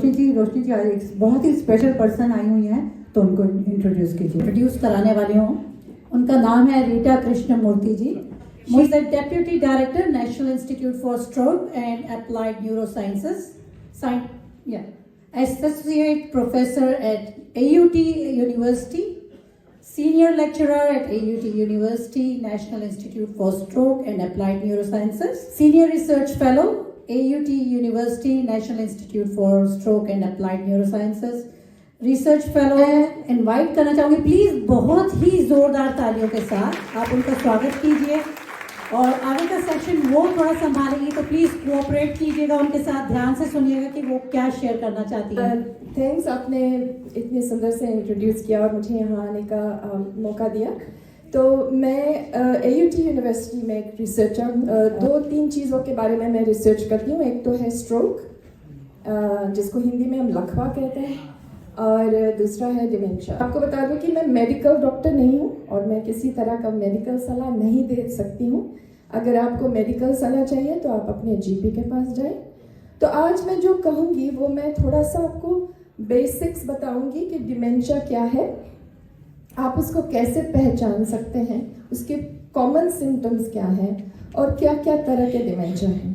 रोशनी जी आज एक बहुत ही स्पेशल पर्सन आई हुई हैं, तो उनको इंट्रोड्यूस कीजिए। इंट्रोड्यूस कराने वाली हूँ, उनका नाम है Rita Krishnamurthi ji. She is the deputy director National Institute for Stroke and Applied Neurosciences, associate professor at AUT University, senior lecturer at AUT University National Institute for Stroke and Applied Neurosciences, senior research fellow AUT University National Institute for Stroke and Applied Neurosciences, research fellow। Invite करना चाहूँगी, please बहुत ही जोरदार तालियों के साथ आप उनका स्वागत कीजिए। और आगे का सेक्शन वो थोड़ा संभालेंगी, तो प्लीज कोऑपरेट कीजिएगा उनके साथ, ध्यान से सुनिएगा कि वो क्या शेयर करना चाहती है। थैंक्स, आपने इतने सुंदर से इंट्रोड्यूस किया और मुझे यहाँ आने का मौका दिया। तो मैं AUT यूनिवर्सिटी में एक रिसर्चर, 2-3 चीज़ों के बारे में मैं रिसर्च करती हूँ। एक तो है स्ट्रोक, जिसको हिंदी में हम लकवा कहते हैं, और दूसरा है डिमेंशिया। आपको बता दूं कि मैं मेडिकल डॉक्टर नहीं हूँ और मैं किसी तरह का मेडिकल सलाह नहीं दे सकती हूँ। अगर आपको मेडिकल सलाह चाहिए तो आप अपने GP के पास जाएं। तो आज मैं जो कहूँगी वो मैं थोड़ा सा आपको बेसिक्स बताऊँगी कि डिमेंशिया क्या है, आप उसको कैसे पहचान सकते हैं, उसके कॉमन सिम्टम्स क्या हैं और क्या क्या तरह के डिमेंशिया हैं।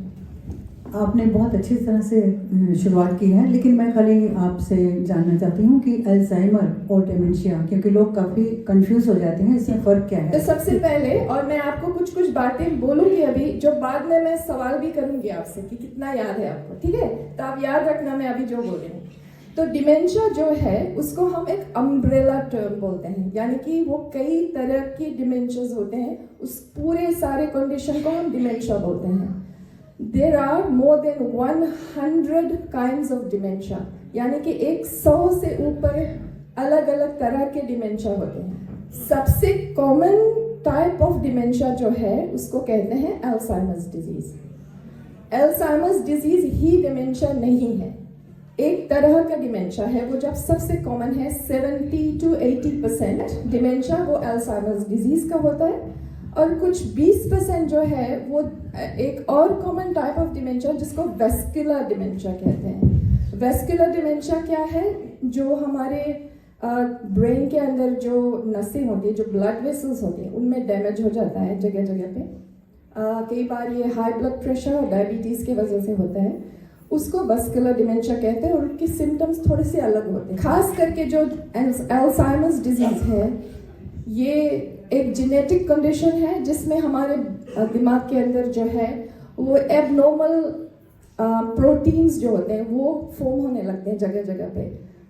आपने बहुत अच्छी तरह से शुरुआत की है, लेकिन मैं खाली आपसे जानना चाहती हूँ कि अल्जाइमर और डिमेंशिया, क्योंकि लोग काफ़ी कंफ्यूज हो जाते हैं, इसमें फ़र्क क्या है। तो सबसे पहले, और मैं आपको कुछ बातें बोलूँगी अभी, जो बाद में मैं सवाल भी करूँगी आपसे कि कितना याद है आपको, ठीक है? तो आप याद रखना मैं अभी जो बोल रही हूँ। तो डिमेंशिया जो है उसको हम एक अम्ब्रेला टर्म बोलते हैं, यानी कि वो कई तरह के डिमेंशियाज होते हैं, उस पूरे सारे कंडीशन को हम डिमेंशिया बोलते हैं। There are more than 100 kinds of dementia, यानी कि 100 से ऊपर अलग अलग तरह के डिमेंशिया होते हैं। सबसे कॉमन टाइप ऑफ डिमेंशिया जो है उसको कहते हैं अल्जाइमर्स डिजीज। अल्जाइमर्स डिजीज ही डिमेंशिया नहीं है, एक तरह का डिमेंशिया है वो, जब सबसे कॉमन है 70 to 80% डिमेंशिया वो अल्जाइमर्स डिजीज का होता है, और कुछ 20% जो है वो एक और कॉमन टाइप ऑफ डिमेंशिया जिसको वेस्कुलर डिमेंशिया कहते हैं। वेस्कुलर डिमेंशिया क्या है? जो हमारे ब्रेन के अंदर जो नसें होती है, जो ब्लड वेसल्स होती हैं, उनमें डैमेज हो जाता है जगह जगह पे। कई बार ये हाई ब्लड प्रेशर और डायबिटीज़ की वजह से होता है, उसको वेस्कुलर डिमेंशिया कहते हैं, और उनके सिम्टम्स थोड़े से अलग होते हैं। खास करके जो अल्जाइमर्स डिजीज है, ये एक जेनेटिक कंडीशन है जिसमें हमारे दिमाग के अंदर जो है वो एबनॉर्मल प्रोटीन्स जो होते हैं वो फॉर्म होने लगते हैं जगह जगह पे।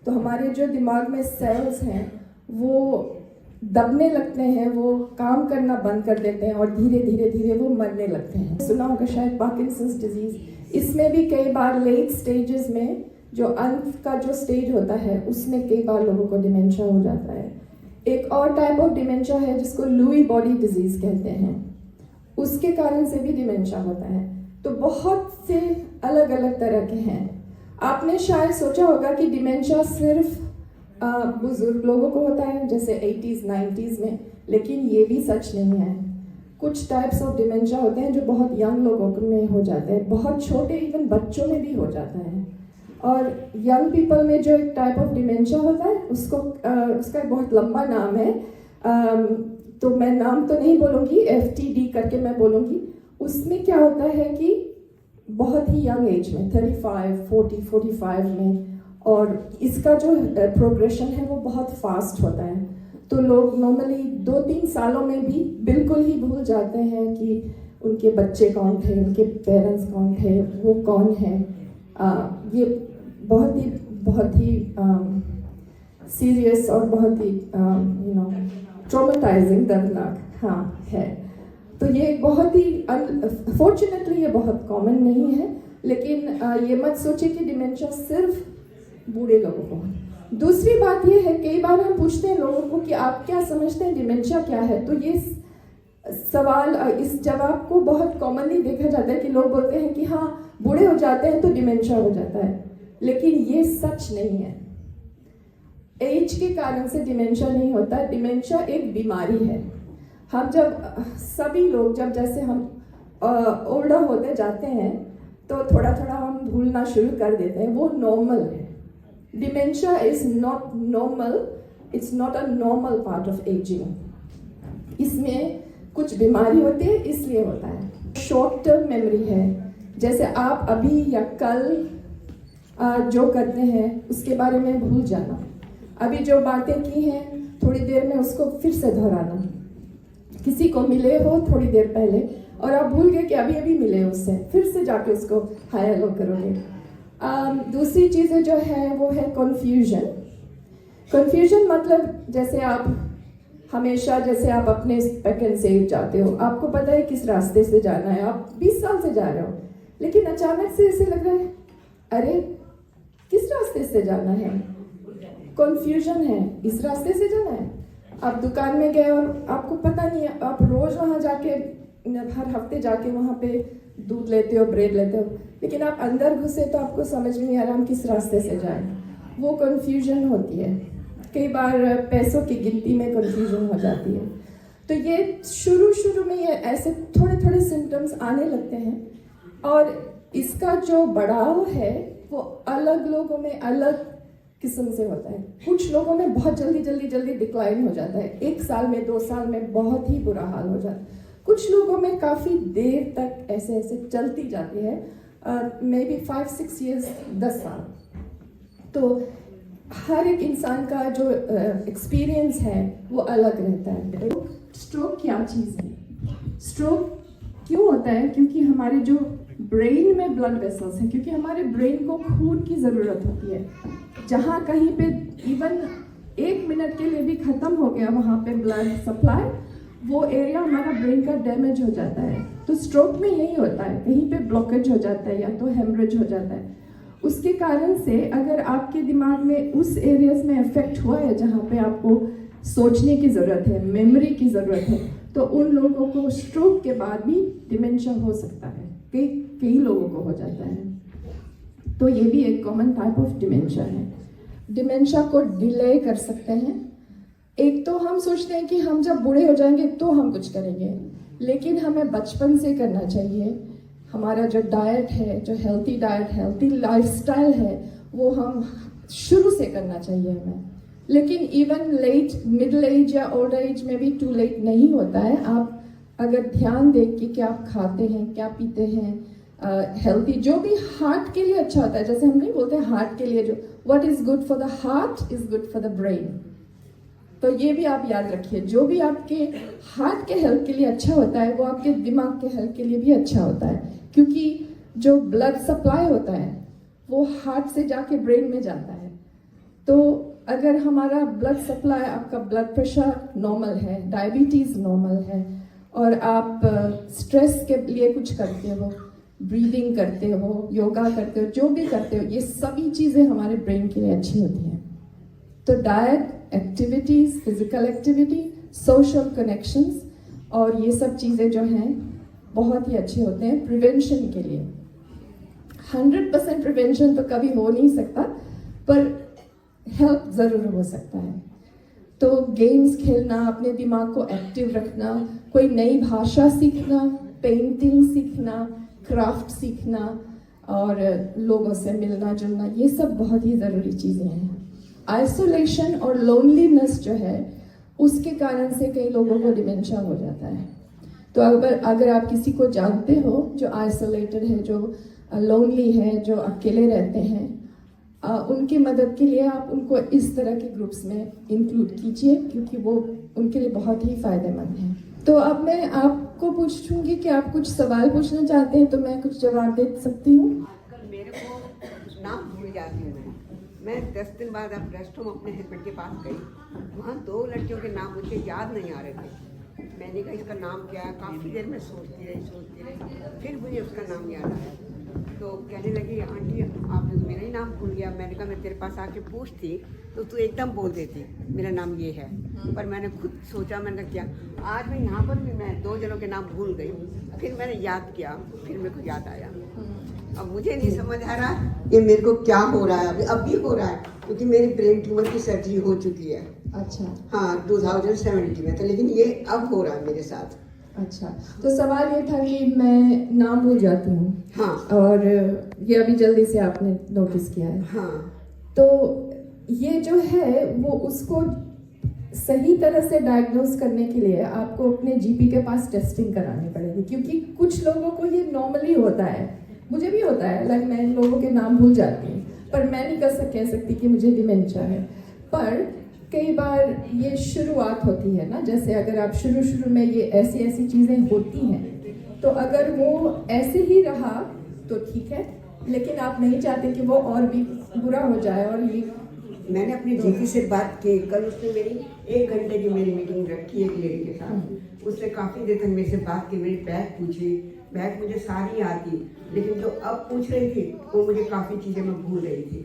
तो हमारे जो दिमाग में सेल्स हैं वो दबने लगते हैं, वो काम करना बंद कर देते हैं और धीरे धीरे धीरे वो मरने लगते हैं। सुना होगा शायद पार्किंसंस डिजीज, इसमें भी कई बार लेट स्टेजेस में, जो अंत का जो स्टेज होता है उसमें कई बार लोगों को डिमेंशिया हो जाता है। एक और टाइप ऑफ डिमेंशिया है जिसको लुई बॉडी डिजीज कहते हैं, उसके कारण से भी डिमेंशिया होता है। तो बहुत से अलग अलग तरह के हैं। आपने शायद सोचा होगा कि डिमेंशिया सिर्फ बुजुर्ग लोगों को होता है, जैसे 80s 90s में, लेकिन ये भी सच नहीं है। कुछ टाइप्स ऑफ डिमेंशिया होते हैं जो बहुत यंग लोगों में हो जाते हैं, बहुत छोटे इवन बच्चों में भी हो जाता है। और यंग पीपल में जो एक टाइप ऑफ डिमेंशिया होता है उसको उसका बहुत लंबा नाम है, तो मैं नाम तो नहीं बोलूँगी, FTD करके मैं बोलूँगी। उसमें क्या होता है कि बहुत ही यंग एज में 35, 40, 45 में, और इसका जो प्रोग्रेशन है वो बहुत फास्ट होता है। तो लोग नॉर्मली 2-3 सालों में भी बिल्कुल ही भूल जाते हैं कि उनके बच्चे कौन थे, उनके पेरेंट्स कौन थे, वो कौन है। ये बहुत ही सीरियस और बहुत ही ट्रॉमेटाइजिंग, दर्दनाक है। तो ये बहुत ही फॉर्चुनेटली ये बहुत कॉमन नहीं है, लेकिन ये मत सोचिए कि डिमेंशिया सिर्फ बूढ़े लोगों को। दूसरी बात ये है, कई बार हम पूछते हैं लोगों को कि आप क्या समझते हैं डिमेंशिया क्या है, तो ये सवाल, इस जवाब को बहुत कॉमनली देखा जाता है कि लोग बोलते हैं कि हाँ बूढ़े हो जाते हैं तो डिमेंशिया हो जाता है, लेकिन ये सच नहीं है। एज के कारण से डिमेंशिया नहीं होता, डिमेंशिया एक बीमारी है। हम सभी लोग जब जैसे हम ओल्डर होते जाते हैं तो थोड़ा थोड़ा हम भूलना शुरू कर देते हैं वो नॉर्मल है। Dementia is not normal, it's not a normal part of ageing. इसमें कुछ बीमारी होती है इसलिए होता है। शॉर्ट टर्म मेमोरी है, जैसे आप अभी या कल जो करते हैं उसके बारे में भूल जाना, अभी जो बातें की हैं थोड़ी देर में उसको फिर से दोहराना। किसी को मिले हो थोड़ी देर पहले और आप भूल गए कि अभी अभी मिले उससे, फिर से जाके उसको हाय हेलो करोगे। दूसरी चीज़ें जो है वो है कन्फ्यूजन। कन्फ्यूजन मतलब जैसे आप हमेशा जैसे आप अपने पैक एंड सेव जाते हो, आपको पता है किस रास्ते से जाना है, आप 20 साल से जा रहे हो, लेकिन अचानक से ऐसे लग रहा है अरे किस रास्ते से जाना है, कन्फ्यूजन है, इस रास्ते से जाना है। आप दुकान में गए और आपको पता नहीं है, आप रोज वहाँ जाके हर हफ्ते जाके वहाँ पे दूध लेते हो, ब्रेड लेते हो, लेकिन आप अंदर घुसे तो आपको समझ में नहीं आ रहा हम किस रास्ते से जाएं। वो कन्फ्यूजन होती है। कई बार पैसों की गिनती में कन्फ्यूजन हो जाती है। तो ये शुरू में ये ऐसे थोड़े थोड़े सिम्टम्स आने लगते हैं और इसका जो बढ़ाव है वो अलग लोगों में अलग किस्म से होता है। कुछ लोगों में बहुत जल्दी डिक्लाइन हो जाता है, 1 साल में 2 साल में बहुत ही बुरा हाल हो जाता है। कुछ लोगों में काफ़ी देर तक ऐसे चलती जाती है, मे बी 5-6 ईयर्स, 10 साल। तो हर एक इंसान का जो एक्सपीरियंस है वो अलग रहता है। स्ट्रोक क्या चीज़ है? स्ट्रोक क्यों होता है? क्योंकि हमारे जो ब्रेन में ब्लड वेसल्स हैं, क्योंकि हमारे ब्रेन को खून की ज़रूरत होती है। जहाँ कहीं पे इवन 1 मिनट के लिए भी ख़त्म हो गया वहाँ पे ब्लड सप्लाई, वो एरिया हमारा ब्रेन का डैमेज हो जाता है। तो स्ट्रोक में यही होता है, कहीं पे ब्लॉकेज हो जाता है या तो हेमरेज हो जाता है। उसके कारण से अगर आपके दिमाग में उस एरियाज में इफेक्ट हुआ है जहाँ पे आपको सोचने की ज़रूरत है, मेमोरी की ज़रूरत है, तो उन लोगों को स्ट्रोक के बाद भी डिमेंशिया हो सकता है। कई लोगों को हो जाता है। तो ये भी एक कॉमन टाइप ऑफ डिमेंशिया है। डिमेंशिया को डिले कर सकते हैं। एक तो हम सोचते हैं कि हम जब बूढ़े हो जाएंगे तो हम कुछ करेंगे, लेकिन हमें बचपन से करना चाहिए। हमारा जो डाइट है, जो हेल्थी डाइट, हेल्थी लाइफस्टाइल है, वो हम शुरू से करना चाहिए हमें। लेकिन इवन लेट मिडिल एज या ओल्ड एज में भी टू लेट नहीं होता है। आप अगर ध्यान दें कि क्या आप खाते हैं, क्या पीते हैं, हेल्थी, जो भी हार्ट के लिए अच्छा होता है, जैसे हम नहीं बोलते हैं हार्ट के लिए जो what is good for the heart is good for the brain. तो ये भी आप याद रखिए, जो भी आपके हार्ट के हेल्थ के लिए अच्छा होता है वो आपके दिमाग के हेल्थ के लिए भी अच्छा होता है, क्योंकि जो ब्लड सप्लाई होता है वो हार्ट से जाके ब्रेन में जाता है। तो अगर हमारा ब्लड सप्लाई, आपका ब्लड प्रेशर नॉर्मल है, डायबिटीज़ नॉर्मल है, और आप स्ट्रेस के लिए कुछ करते हो, ब्रीदिंग करते हो, योगा करते हो, जो भी करते हो, ये सभी चीज़ें हमारे ब्रेन के लिए अच्छी होती हैं। तो diet, activities, physical activity, social connections और ये सब चीज़ें जो हैं बहुत ही अच्छे होते हैं प्रिवेंशन के लिए। 100% प्रिवेंशन तो कभी हो नहीं सकता, पर हेल्प ज़रूर हो सकता है। तो गेम्स खेलना, अपने दिमाग को एक्टिव रखना, कोई नई भाषा सीखना, पेंटिंग सीखना, क्राफ्ट सीखना और लोगों से मिलना जुलना, ये सब बहुत ही ज़रूरी चीज़ें हैं। आइसोलेशन और लोनलीनेस जो है उसके कारण से कई लोगों को डिमेंशिया हो जाता है। तो अगर आप किसी को जानते हो जो आइसोलेटेड है, जो लोनली है, जो अकेले रहते हैं, उनकी मदद के लिए आप उनको इस तरह के ग्रुप्स में इंक्लूड कीजिए, क्योंकि वो उनके लिए बहुत ही फ़ायदेमंद है। तो अब मैं आपको पूछूंगी कि आप कुछ सवाल पूछना चाहते हैं तो मैं कुछ जवाब दे सकती हूँ। आजकल मेरे को नाम भूल जाती हूँ मैं 10 दिन बाद अब रेस्ट होम अपने हस्बैंड के पास गई, वहाँ 2 लड़कियों के नाम मुझे याद नहीं आ रहे थे। मैंने कहा इसका नाम क्या है, काफ़ी देर में सोचती रही, फिर मुझे उसका नाम याद आया। तो कहने लगी आंटी आपने तो मेरा ही नाम भूल गया। मैंने कहा मैं तेरे पास आके पूछती तो तू एकदम बोल देती मेरा नाम ये है, पर मैंने खुद सोचा, मैंने क्या आज मैं यहाँ पर भी मैं 2 जनों के नाम भूल गई, फिर मैंने याद किया, फिर मेरे को याद आया। अब मुझे नहीं समझ आ रहा ये मेरे को क्या हो रहा है, अब भी हो रहा है, क्योंकि मेरी ब्रेन ट्यूमर की सर्जरी हो चुकी है। अच्छा। हाँ 2070 में, तो लेकिन ये अब हो रहा है मेरे साथ। अच्छा, तो सवाल ये था कि मैं नाम भूल जाती हूँ। हाँ। और ये अभी जल्दी से आपने नोटिस किया है। हाँ। तो ये जो है वो उसको सही तरह से डायग्नोस करने के लिए आपको अपने जीपी के पास टेस्टिंग करानी पड़ेगी, क्योंकि कुछ लोगों को ये नॉर्मली होता है, मुझे भी होता है, लाइक मैं इन लोगों के नाम भूल जाती हूँ, पर मैं नहीं कह सकती कि मुझे डिमेंशिया है। पर कई बार ये शुरुआत होती है ना, जैसे अगर आप शुरू में ये ऐसी ऐसी चीज़ें होती हैं, तो अगर वो ऐसे ही रहा तो ठीक है, लेकिन आप नहीं चाहते कि वो और भी बुरा हो जाए। और ये मैंने अपनी जीपी से बात की, कल उसने मेरी 1 घंटे की मेरी मीटिंग रखी एक लेडी के साथ। उसने काफ़ी देर तक मेरे से बात की, मेरी बैग पूछी, बैग मुझे सारी आती, लेकिन जो अब पूछ रही थी वो मुझे काफ़ी चीज़ें मैं भूल रही थी।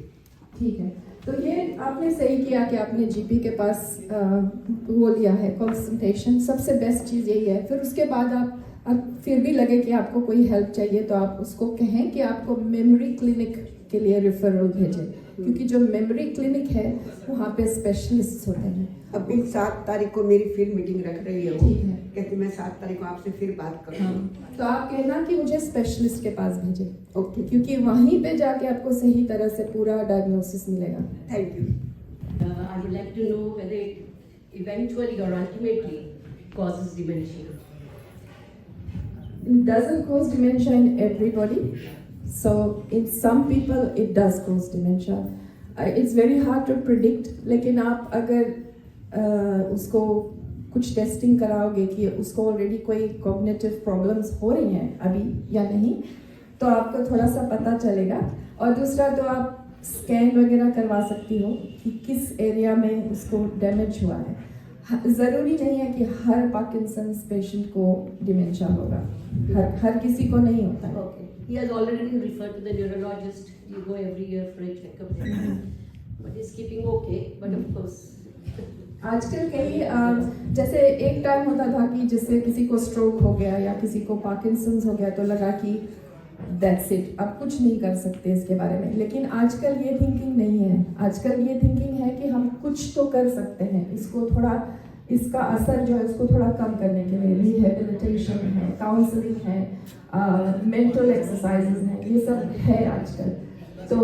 ठीक है, तो ये आपने सही किया कि आपने जीपी के पास वो लिया है कंसल्टेशन, सबसे बेस्ट चीज़ यही है। फिर उसके बाद आप फिर भी लगे कि आपको कोई हेल्प चाहिए तो आप उसको कहें कि आपको मेमोरी क्लिनिक के लिए रेफरल भेजें, क्योंकि जो मेमोरी क्लिनिक है वहाँ पे स्पेशलिस्ट होते हैं। अभी 7 तारीख को मेरी फिर मीटिंग रख रही है वो, ठीक है। कहती मैं 7 तारीख को आपसे फिर बात करूँगी। हाँ, तो आप कहना कि मुझे स्पेशलिस्ट के पास भेजें, ओके, क्योंकि वहीं पे जाके आपको सही तरह से पूरा डायग्नोसिस मिलेगा। Thank you. I would like to know whether it eventually or ultimately causes dementia. It doesn't cause dementia in everybody. So in some people it does cause dementia. It's very hard to predict. लेकिन आप अगर उसको कुछ testing कराओगे कि उसको already कोई cognitive problems हो रही हैं अभी या नहीं, तो आपको थोड़ा सा पता चलेगा। और दूसरा तो आप स्कैन वगैरह करवा सकती हो कि किस एरिया में उसको डैमेज हुआ है। ज़रूरी नहीं है कि हर पार्किंसंस पेशेंट को डिमेंशिया होगा, हर किसी को नहीं होता है। Okay. He has already been referred to the neurologist. You go every year for a checkup. But he's keeping okay. But of course. आजकल कई जैसे एक टाइम होता था कि जिससे किसी को स्ट्रोक हो गया या किसी को पार्किंसंस हो गया तो लगा कि दैट्स इट, अब कुछ नहीं कर सकते इसके बारे में। लेकिन आजकल ये थिंकिंग नहीं है। आजकल ये थिंकिंग है कि हम कुछ तो कर सकते हैं, इसको थोड़ा, इसका असर जो है उसको थोड़ा कम करने के लिए रिहेबिलिटेशन है, काउंसलिंग है, मेंटल एक्सरसाइजेज हैं, ये सब है आजकल। तो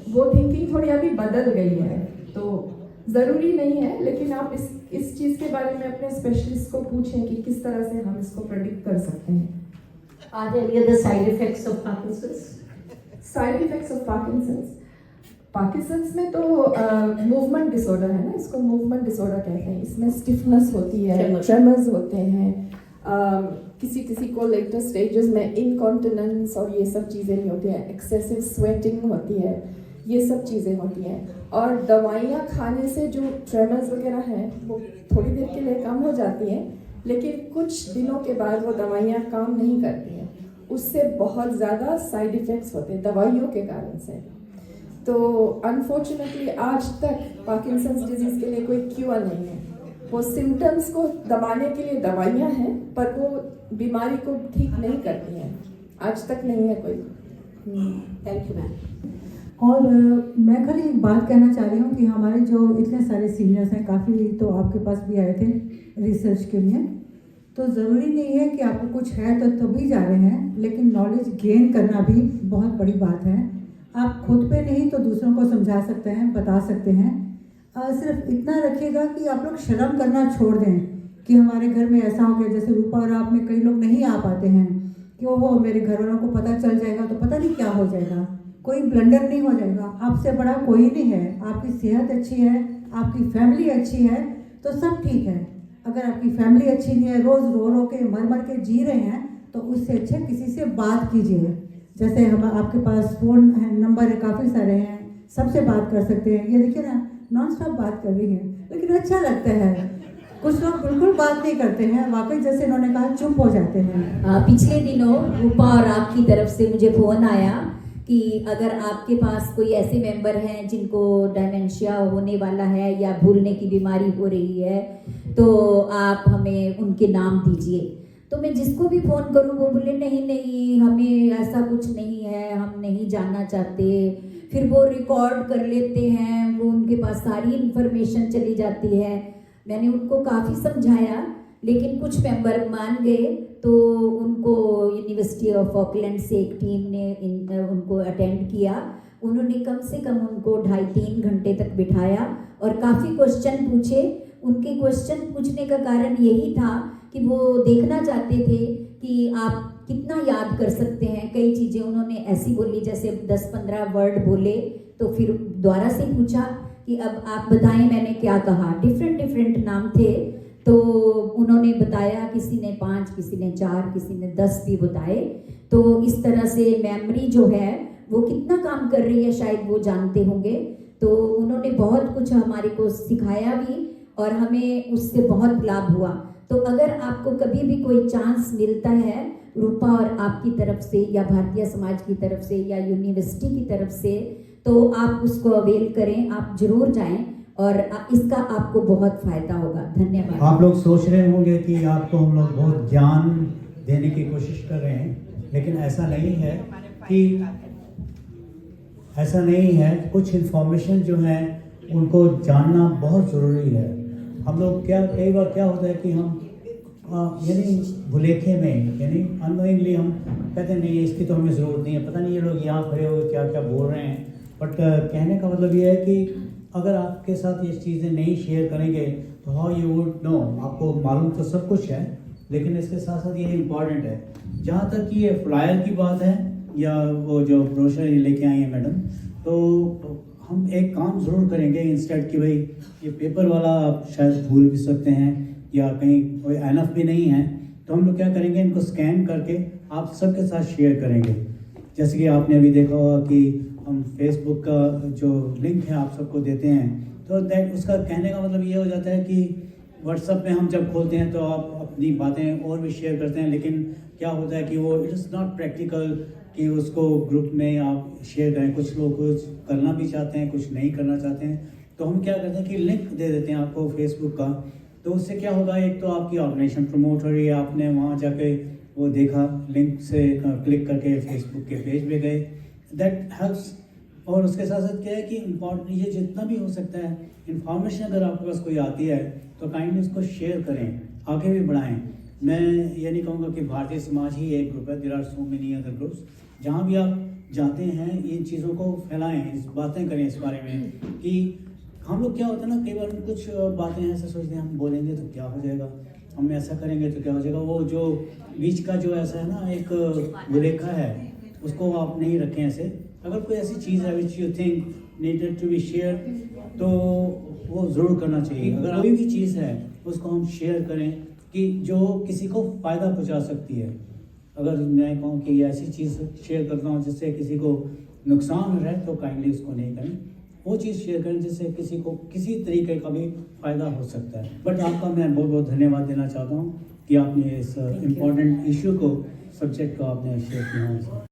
वो थिंकिंग थोड़ी अभी बदल गई है। तो ज़रूरी नहीं है, लेकिन आप इस चीज़ के बारे में अपने स्पेशलिस्ट को पूछें कि किस तरह से हम इसको प्रेडिक्ट कर सकते हैं। Are there any other side effects of Parkinson's? Side effects of Parkinson's में तो मूवमेंट डिसऑर्डर है ना, इसको मूवमेंट डिसऑर्डर कहते हैं। इसमें स्टिफनेस होती है, ट्रेमर्स होते हैं, किसी किसी को लेटर स्टेजेस में इनकॉन्टिनेंस और ये सब चीज़ें नहीं होती हैं, एक्सेसिव स्वेटिंग होती है, ये सब चीज़ें होती हैं। और दवाइयाँ खाने से जो ट्रेमर्स वगैरह हैं वो थोड़ी देर के लिए कम हो जाती हैं, लेकिन कुछ दिनों के बाद वो दवाइयाँ काम नहीं करती हैं, उससे बहुत ज़्यादा साइड इफ़ेक्ट्स होते हैं दवाइयों के कारण से। तो अनफॉर्चुनेटली आज तक पार्किंसंस डिजीज़ के लिए कोई क्योर नहीं है। वो सिम्टम्स को दबाने के लिए दवाइयाँ हैं, पर वो बीमारी को ठीक नहीं करती हैं, आज तक नहीं है कोई। Thank you, ma'am. और मैं खाली एक बात कहना चाह रही हूँ कि हमारे जो इतने सारे सीनियर्स हैं, काफ़ी तो आपके पास भी आए थे रिसर्च के लिए, तो ज़रूरी नहीं है कि आपको कुछ है तो तभी जा रहे हैं, लेकिन नॉलेज गेन करना भी बहुत बड़ी बात है। आप खुद पे नहीं तो दूसरों को समझा सकते हैं, बता सकते हैं। सिर्फ इतना रखिएगा कि आप लोग शर्म करना छोड़ दें कि हमारे घर में ऐसा हो गया, जैसे रूपा और आप में कई लोग नहीं आ पाते हैं कि ओहो मेरे घर वालों को पता चल जाएगा तो पता नहीं क्या हो जाएगा। कोई ब्लंडर नहीं हो जाएगा, आपसे बड़ा कोई नहीं है। आपकी सेहत अच्छी है, आपकी फैमिली अच्छी है तो सब ठीक है। अगर आपकी फैमिली अच्छी नहीं है, रोज़ रो रो के मर के जी रहे हैं, तो उससे अच्छा किसी से बात कीजिए। जैसे हम आपके पास फ़ोन नंबर है, काफ़ी सारे हैं, सबसे बात कर सकते हैं। ये देखिए ना, नॉन स्टॉप बात कर रही हैं, लेकिन अच्छा लगता है। कुछ लोग बिल्कुल बात नहीं करते हैं, वाकई जैसे इन्होंने कहा चुप हो जाते हैं। पिछले दिनों रूपा और आपकी तरफ से मुझे फ़ोन आया कि अगर आपके पास कोई ऐसे मेंबर हैं जिनको डायमेंशिया होने वाला है या भूलने की बीमारी हो रही है तो आप हमें उनके नाम दीजिए। तो मैं जिसको भी फ़ोन करूं वो बोले नहीं हमें ऐसा कुछ नहीं है, हम नहीं जानना चाहते। फिर वो रिकॉर्ड कर लेते हैं, वो उनके पास सारी इन्फॉर्मेशन चली जाती है। मैंने उनको काफ़ी समझाया, लेकिन कुछ मेंबर मान गए, तो उनको यूनिवर्सिटी ऑफ ऑकलैंड से एक टीम ने उनको अटेंड किया। उन्होंने कम से कम उनको 2.5-3 घंटे तक बिठाया और काफ़ी क्वेश्चन पूछे। उनके क्वेश्चन पूछने का कारण यही था कि वो देखना चाहते थे कि आप कितना याद कर सकते हैं। कई चीज़ें उन्होंने ऐसी बोली, जैसे 10-15 वर्ड बोले तो फिर दोबारा से पूछा कि अब आप बताएं मैंने क्या कहा। डिफरेंट नाम थे, तो उन्होंने बताया, किसी ने 5, किसी ने 4, किसी ने 10 भी बताए। तो इस तरह से मेमोरी जो है वो कितना काम कर रही है शायद वो जानते होंगे। तो उन्होंने बहुत कुछ हमारे को सिखाया भी और हमें उससे बहुत लाभ हुआ। तो अगर आपको कभी भी कोई चांस मिलता है रूपा और आपकी तरफ से या भारतीय समाज की तरफ से या यूनिवर्सिटी की तरफ से, तो आप उसको अवेल करें, आप जरूर जाएं और इसका आपको बहुत फायदा होगा। धन्यवाद। आप लोग सोच रहे होंगे कि आपको हम लोग बहुत ज्ञान देने की कोशिश कर रहे हैं, लेकिन ऐसा नहीं है। कुछ इन्फॉर्मेशन जो है उनको जानना बहुत ज़रूरी है। हम लोग कई बार क्या होता है कि हम यानी भुलेखे में, यानी अननोइंगली हम कहते हैं नहीं इसकी तो हमें ज़रूरत नहीं है, पता नहीं ये लोग यहाँ खड़े हो क्या क्या बोल रहे हैं। बट कहने का मतलब ये है कि अगर आपके साथ ये चीज़ें नहीं शेयर करेंगे तो हाउ यू वुड नो। आपको मालूम तो सब कुछ है, लेकिन इसके साथ साथ ये इम्पॉर्टेंट है। जहाँ तक कि ये फ्लायर की बात है या वो जो ब्रोशर लेके आई है मैडम, तो हम एक काम ज़रूर करेंगे। इंस्टेड कि भाई ये पेपर वाला आप शायद भूल भी सकते हैं या कहीं कोई एनफ भी नहीं है, तो हम लोग क्या करेंगे, इनको स्कैन करके आप सबके साथ शेयर करेंगे। जैसे कि आपने अभी देखा होगा कि हम फेसबुक का जो लिंक है आप सबको देते हैं, तो दैट उसका कहने का मतलब ये हो जाता है कि व्हाट्सएप में हम जब खोलते हैं तो आप अपनी बातें और भी शेयर करते हैं, लेकिन क्या होता है कि वो इट इज़ नॉट प्रैक्टिकल कि उसको ग्रुप में आप शेयर करें। कुछ लोग कुछ करना भी चाहते हैं, कुछ नहीं करना चाहते हैं, तो हम क्या करते हैं कि लिंक दे देते हैं आपको फेसबुक का। तो उससे क्या होगा, एक तो आपकी ऑर्गेनाइजेशन प्रमोट हो रही है, आपने वहाँ जाके वो देखा, लिंक से क्लिक करके फेसबुक के पेज पे गए, दैट हेल्प्स। और उसके साथ साथ क्या है कि इम्पॉर्टेंट ये जितना भी हो सकता है इन्फॉर्मेशन अगर आपके पास कोई आती है तो काइंडली उसको शेयर करें, आगे भी बढ़ाएं। मैं ये नहीं कहूँगा कि भारतीय समाज ही एक ग्रुप है, there are so many other groups. जहाँ भी आप जाते हैं इन चीज़ों को फैलाएं, इस बातें करें इस बारे में कि हम लोग क्या होता है ना, कई बार कुछ बातें ऐसे सोचते हैं हम बोलेंगे तो क्या हो जाएगा, हम ऐसा करेंगे तो क्या हो जाएगा। वो जो बीच का जो ऐसा है ना एक भुलेखा है, उसको आप नहीं रखें ऐसे। अगर कोई ऐसी चीज़ है which you think needed to be share, तो वो ज़रूर करना चाहिए। अगर कोई भी चीज़ है उसको हम शेयर करें कि जो किसी को फ़ायदा पहुंचा सकती है। अगर मैं कहूँ कि ऐसी चीज़ शेयर करता हूँ जिससे किसी को नुकसान हो रहा है, तो काइंडली उसको नहीं करें। वो चीज़ शेयर करें जिससे किसी को किसी तरीके का भी फ़ायदा हो सकता है। बट आपका मैं बहुत बहुत धन्यवाद देना चाहता हूँ कि आपने इस इम्पॉर्टेंट इशू को, सब्जेक्ट को आपने शेयर किया है।